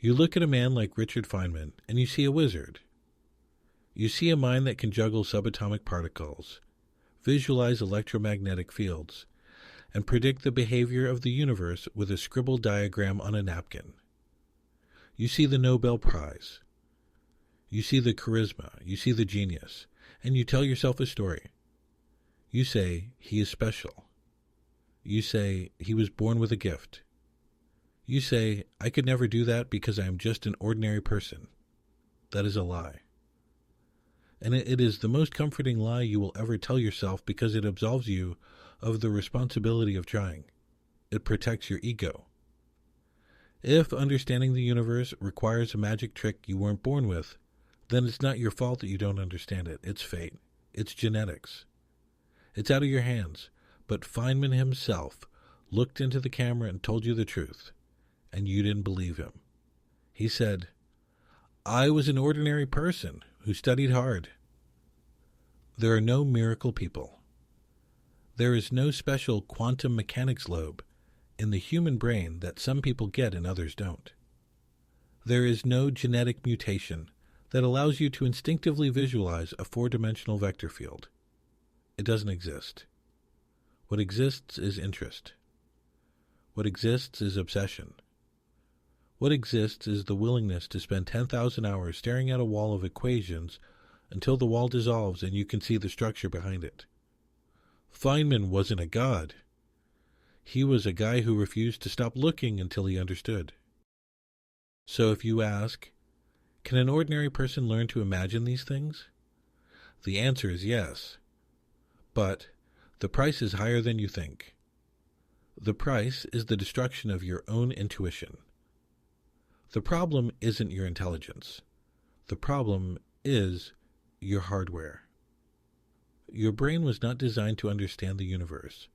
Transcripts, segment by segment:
You look at a man like Richard Feynman, and you see a wizard. You see a mind that can juggle subatomic particles, visualize electromagnetic fields, and predict the behavior of the universe with a scribbled diagram on a napkin. You see the Nobel Prize. You see the charisma. You see the genius. And you tell yourself a story. You say, he is special. You say, he was born with a gift. You say, I could never do that because I am just an ordinary person. That is a lie. And it is the most comforting lie you will ever tell yourself because it absolves you of the responsibility of trying. It protects your ego. If understanding the universe requires a magic trick you weren't born with, then it's not your fault that you don't understand it. It's fate. It's genetics. It's out of your hands. But Feynman himself looked into the camera and told you the truth, and you didn't believe him. He said, I was an ordinary person who studied hard. There are no miracle people. There is no special quantum mechanics lobe in the human brain that some people get and others don't. There is no genetic mutation that allows you to instinctively visualize a four-dimensional vector field. It doesn't exist. What exists is interest. What exists is obsession. What exists is the willingness to spend 10,000 hours staring at a wall of equations until the wall dissolves and you can see the structure behind it. Feynman wasn't a god. He was a guy who refused to stop looking until he understood. So if you ask, can an ordinary person learn to imagine these things? The answer is yes. But the price is higher than you think. The price is the destruction of your own intuition. The problem isn't your intelligence. The problem is your hardware. Your brain was not designed to understand the universe.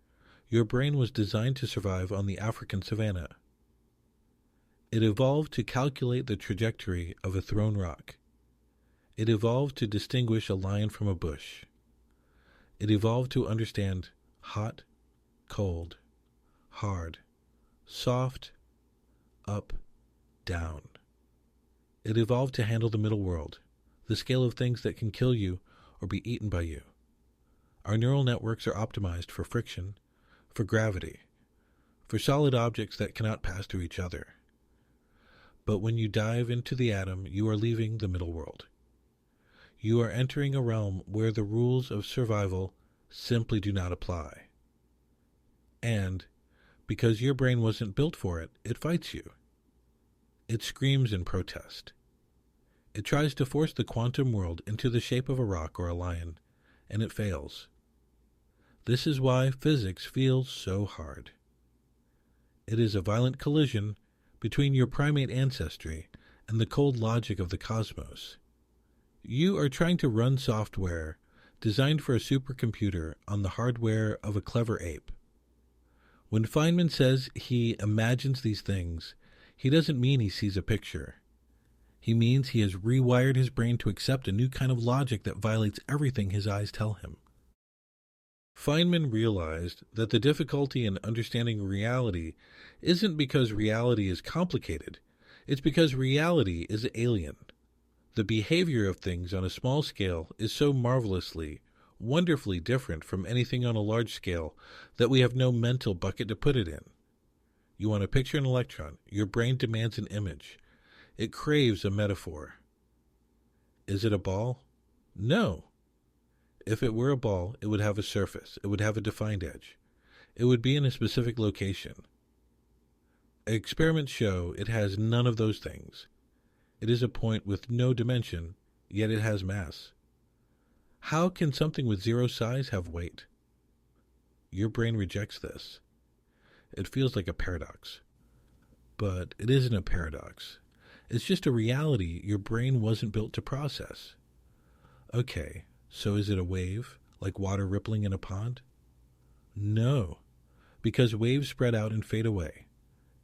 Your brain was designed to survive on the African savannah. It evolved to calculate the trajectory of a thrown rock. It evolved to distinguish a lion from a bush. It evolved to understand hot, cold, hard, soft, up, down. It evolved to handle the middle world, the scale of things that can kill you or be eaten by you. Our neural networks are optimized for friction, for gravity, for solid objects that cannot pass through each other. But when you dive into the atom, you are leaving the middle world. You are entering a realm where the rules of survival simply do not apply. And, because your brain wasn't built for it, it fights you. It screams in protest. It tries to force the quantum world into the shape of a rock or a lion, and it fails. This is why physics feels so hard. It is a violent collision between your primate ancestry and the cold logic of the cosmos. You are trying to run software designed for a supercomputer on the hardware of a clever ape. When Feynman says he imagines these things, he doesn't mean he sees a picture. He means he has rewired his brain to accept a new kind of logic that violates everything his eyes tell him. Feynman realized that the difficulty in understanding reality isn't because reality is complicated, it's because reality is alien. The behavior of things on a small scale is so marvelously, wonderfully different from anything on a large scale that we have no mental bucket to put it in. You want to picture an electron, your brain demands an image. It craves a metaphor. Is it a ball? No. If it were a ball, it would have a surface. It would have a defined edge. It would be in a specific location. Experiments show it has none of those things. It is a point with no dimension, yet it has mass. How can something with zero size have weight? Your brain rejects this. It feels like a paradox. But it isn't a paradox. It's just a reality your brain wasn't built to process. Okay, so is it a wave, like water rippling in a pond? No, because waves spread out and fade away.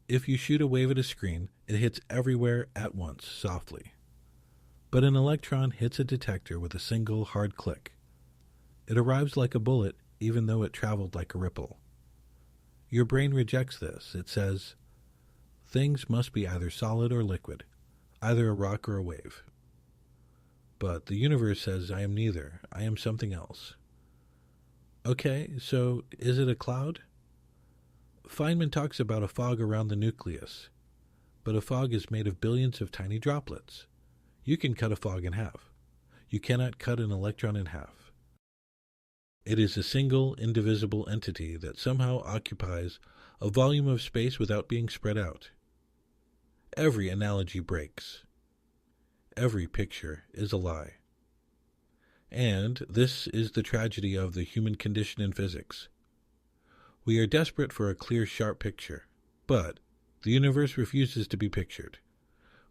If you shoot a wave at a screen, it hits everywhere at once, softly. But an electron hits a detector with a single hard click. It arrives like a bullet, even though it traveled like a ripple. Your brain rejects this. It says, things must be either solid or liquid, either a rock or a wave. But the universe says, I am neither. I am something else. Okay, so is it a cloud? Feynman talks about a fog around the nucleus, but a fog is made of billions of tiny droplets. You can cut a fog in half. You cannot cut an electron in half. It is a single, indivisible entity that somehow occupies a volume of space without being spread out. Every analogy breaks. Every picture is a lie. And this is the tragedy of the human condition in physics. We are desperate for a clear, sharp picture, but the universe refuses to be pictured.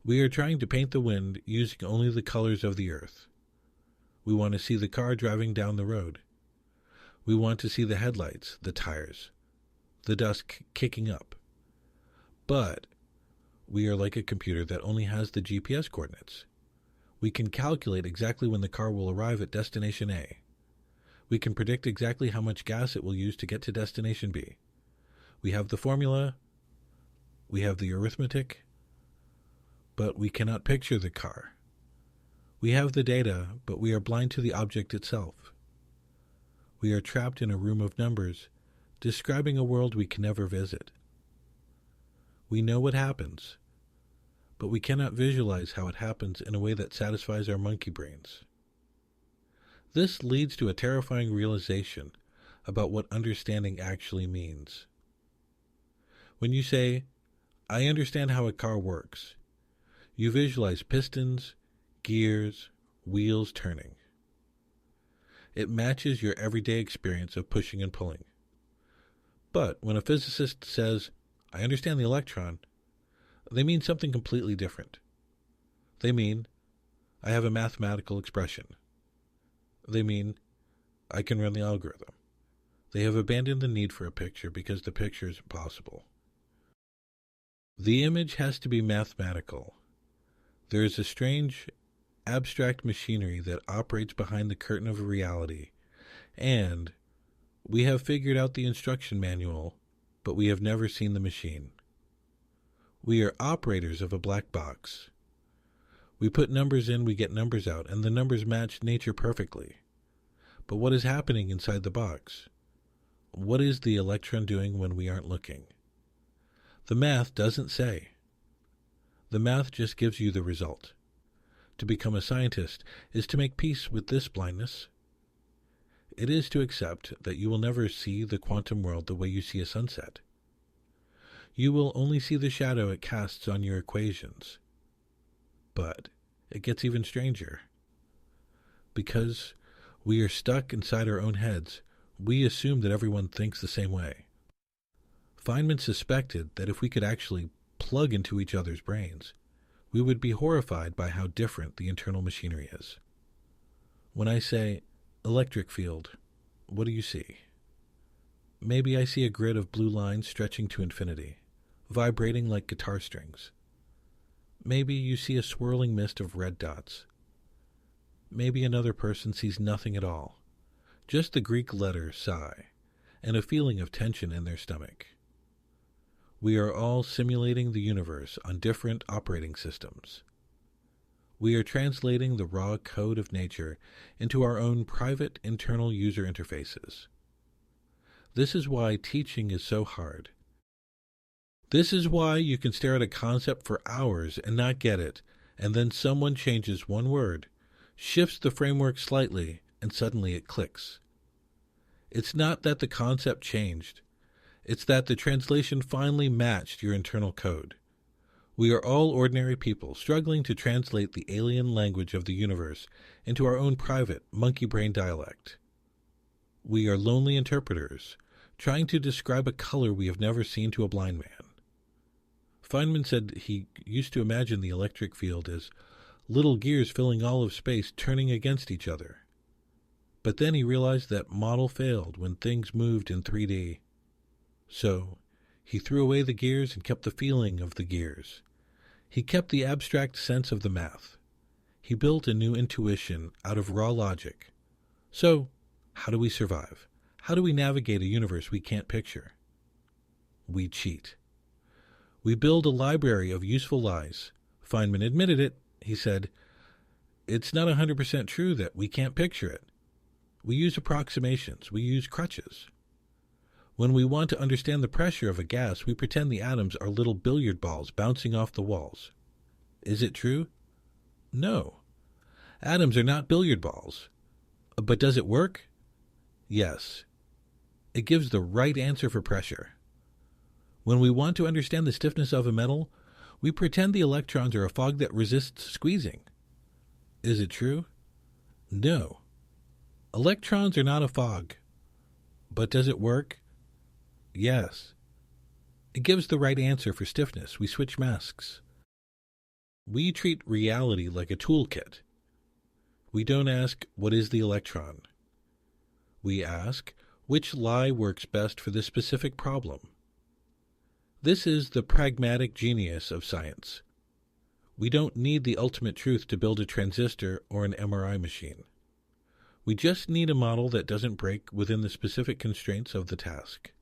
We are trying to paint the wind using only the colors of the earth. We want to see the car driving down the road. We want to see the headlights, the tires, the dust kicking up. But we are like a computer that only has the GPS coordinates. We can calculate exactly when the car will arrive at destination A. We can predict exactly how much gas it will use to get to destination B. We have the formula, we have the arithmetic, but we cannot picture the car. We have the data, but we are blind to the object itself. We are trapped in a room of numbers, describing a world we can never visit. We know what happens, but we cannot visualize how it happens in a way that satisfies our monkey brains. This leads to a terrifying realization about what understanding actually means. When you say, I understand how a car works, you visualize pistons, gears, wheels turning. It matches your everyday experience of pushing and pulling. But when a physicist says, I understand the electron, they mean something completely different. They mean, I have a mathematical expression. They mean, I can run the algorithm. They have abandoned the need for a picture because the picture is impossible. The image has to be mathematical. There is a strange, abstract machinery that operates behind the curtain of reality, and we have figured out the instruction manual, but we have never seen the machine. We are operators of a black box. We put numbers in, we get numbers out, and the numbers match nature perfectly. But what is happening inside the box? What is the electron doing when we aren't looking? The math doesn't say. The math just gives you the result. To become a scientist is to make peace with this blindness. It is to accept that you will never see the quantum world the way you see a sunset. You will only see the shadow it casts on your equations. But it gets even stranger. Because we are stuck inside our own heads, we assume that everyone thinks the same way. Feynman suspected that if we could actually plug into each other's brains, we would be horrified by how different the internal machinery is. When I say, electric field, what do you see? Maybe I see a grid of blue lines stretching to infinity, vibrating like guitar strings. Maybe you see a swirling mist of red dots. Maybe another person sees nothing at all, just the Greek letter psi, and a feeling of tension in their stomach. We are all simulating the universe on different operating systems. We are translating the raw code of nature into our own private internal user interfaces. This is why teaching is so hard. This is why you can stare at a concept for hours and not get it, and then someone changes one word, shifts the framework slightly, and suddenly it clicks. It's not that the concept changed. It's that the translation finally matched your internal code. We are all ordinary people struggling to translate the alien language of the universe into our own private monkey brain dialect. We are lonely interpreters, trying to describe a color we have never seen to a blind man. Feynman said he used to imagine the electric field as little gears filling all of space turning against each other. But then he realized that model failed when things moved in 3D. So he threw away the gears and kept the feeling of the gears. He kept the abstract sense of the math. He built a new intuition out of raw logic. So, how do we survive? How do we navigate a universe we can't picture? We cheat. We build a library of useful lies, Feynman admitted it. He said, "It's not 100% true that we can't picture it. We use approximations. We use crutches. When we want to understand the pressure of a gas, we pretend the atoms are little billiard balls bouncing off the walls. Is it true? No. Atoms are not billiard balls. But does it work? Yes. It gives the right answer for pressure. When we want to understand the stiffness of a metal, we pretend the electrons are a fog that resists squeezing. Is it true? No. Electrons are not a fog. But does it work? Yes. It gives the right answer for stiffness. We switch masks. We treat reality like a toolkit. We don't ask, what is the electron? We ask, which lie works best for this specific problem? This is the pragmatic genius of science. We don't need the ultimate truth to build a transistor or an MRI machine. We just need a model that doesn't break within the specific constraints of the task.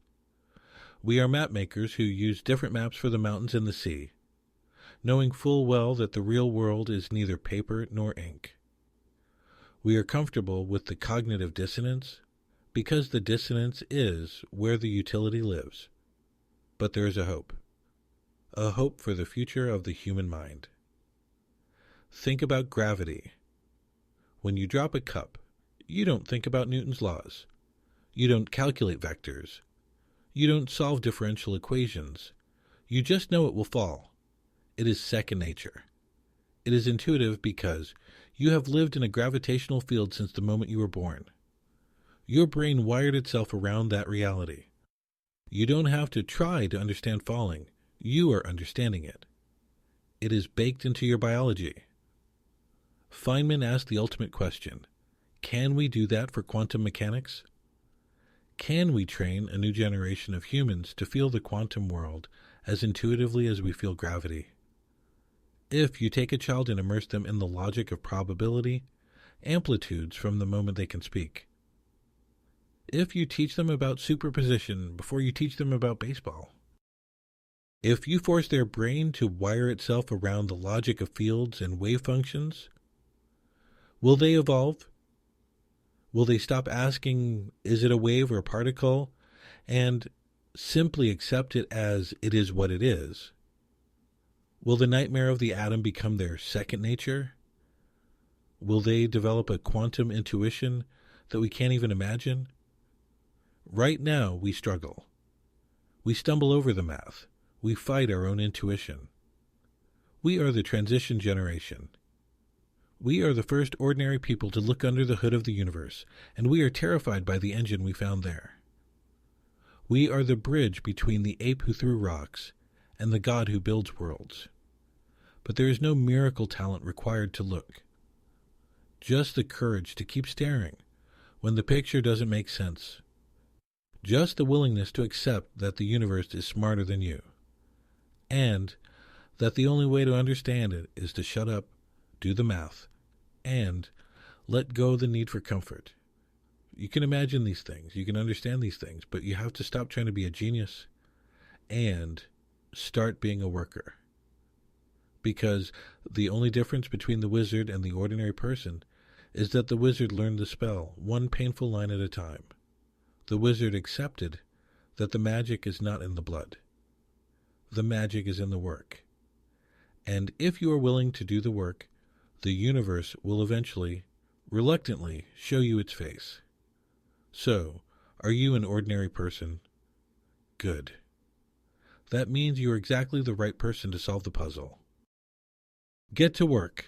We are map makers who use different maps for the mountains and the sea, knowing full well that the real world is neither paper nor ink. We are comfortable with the cognitive dissonance because the dissonance is where the utility lives. But there is a hope for the future of the human mind. Think about gravity. When you drop a cup, you don't think about Newton's laws. You don't calculate vectors. You don't solve differential equations. You just know it will fall. It is second nature. It is intuitive because you have lived in a gravitational field since the moment you were born. Your brain wired itself around that reality. You don't have to try to understand falling. You are understanding it. It is baked into your biology. Feynman asked the ultimate question: can we do that for quantum mechanics? Can we train a new generation of humans to feel the quantum world as intuitively as we feel gravity? If you take a child and immerse them in the logic of probability, amplitudes from the moment they can speak. If you teach them about superposition before you teach them about baseball. If you force their brain to wire itself around the logic of fields and wave functions, will they evolve? Will they stop asking, is it a wave or a particle, and simply accept it as it is what it is? Will the nightmare of the atom become their second nature? Will they develop a quantum intuition that we can't even imagine? Right now, we struggle. We stumble over the math. We fight our own intuition. We are the transition generation. We are the first ordinary people to look under the hood of the universe, and we are terrified by the engine we found there. We are the bridge between the ape who threw rocks and the God who builds worlds. But there is no miracle talent required to look. Just the courage to keep staring when the picture doesn't make sense. Just the willingness to accept that the universe is smarter than you, and that the only way to understand it is to shut up, do the math, and let go the need for comfort. You can imagine these things, you can understand these things, but you have to stop trying to be a genius and start being a worker. Because the only difference between the wizard and the ordinary person is that the wizard learned the spell, one painful line at a time. The wizard accepted that the magic is not in the blood. The magic is in the work. And if you are willing to do the work, the universe will eventually, reluctantly, show you its face. So, are you an ordinary person? Good. That means you are exactly the right person to solve the puzzle. Get to work.